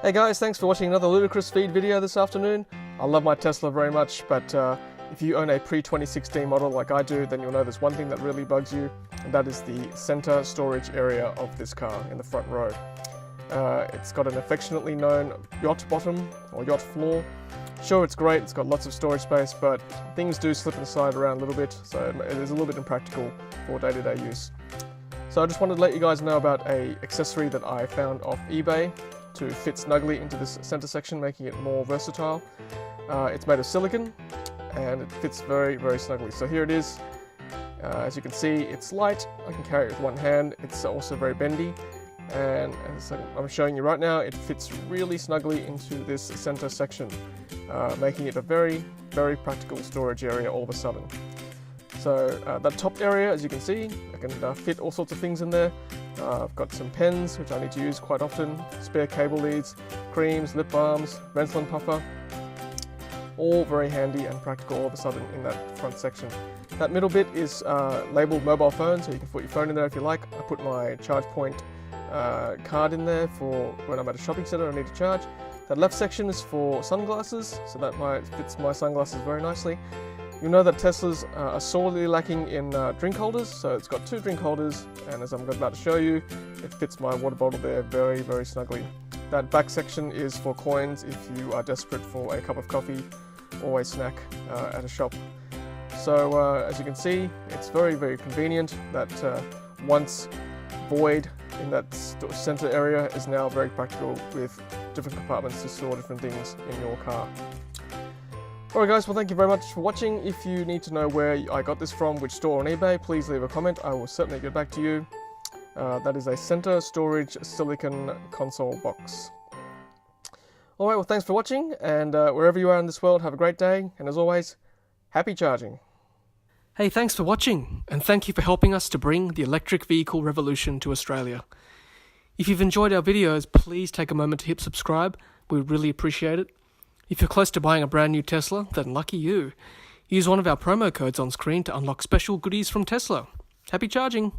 Hey guys, thanks for watching another Ludicrous Feed video this afternoon. I love my Tesla very much, but if you own a pre-2016 model like I do, then you'll know there's one thing that really bugs you, and that is the center storage area of this car in the front row. It's got an affectionately known yacht bottom or yacht floor. Sure, it's great, it's got lots of storage space, but things do slip and slide around a little bit, so it is a little bit impractical for day-to-day use. So I just wanted to let you guys know about an accessory that I found off eBay to fit snugly into this center section, making it more versatile. It's made of silicone and it fits very, very snugly. So here it is. As you can see, it's light. I can carry it with one hand. It's also very bendy. And as I'm showing you right now, it fits really snugly into this center section, making it a very, very practical storage area all of a sudden. So that top area, as you can see, I can fit all sorts of things in there. I've got some pens, which I need to use quite often, spare cable leads, creams, lip balms, Ventolin puffer, all very handy and practical all of a sudden in that front section. That middle bit is labelled mobile phone, so you can put your phone in there if you like. I put my charge point card in there for when I'm at a shopping centre and I need to charge. That left section is for sunglasses, so that fits my sunglasses very nicely. You'll know that Teslas are sorely lacking in drink holders, so it's got two drink holders, and as I'm about to show you, it fits my water bottle there very, very snugly. That back section is for coins if you are desperate for a cup of coffee or a snack at a shop. So as you can see, it's very, very convenient. That once void in that center area is now very practical with different compartments to store different things in your car. Alright guys, well thank you very much for watching. If you need to know where I got this from, which store on eBay, please leave a comment. I will certainly get back to you. That is a center storage silicone console box. Alright, well thanks for watching, and wherever you are in this world, have a great day, and as always, happy charging. Hey, thanks for watching, and thank you for helping us to bring the electric vehicle revolution to Australia. If you've enjoyed our videos, please take a moment to hit subscribe. We would really appreciate it. If you're close to buying a brand new Tesla, then lucky you. Use one of our promo codes on screen to unlock special goodies from Tesla. Happy charging!